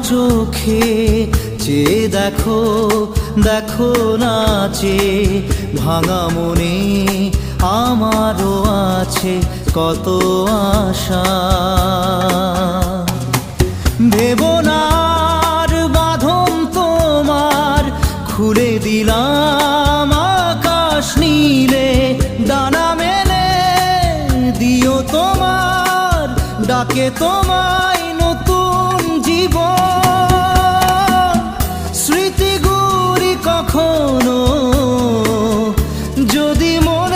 চোখে চেয়ে দেখো, দেখো নাচে ভাঙা মনে আমারও আছে কত আশা। ভেবো না আর বাঁধন তোমার, খুলে দিলাম আকাশ নীলে, ডানা মেলে দিও তোমার ডাকে তোমায় নতুন জীবন। স্মৃতিগুলি কখনো যদি মনে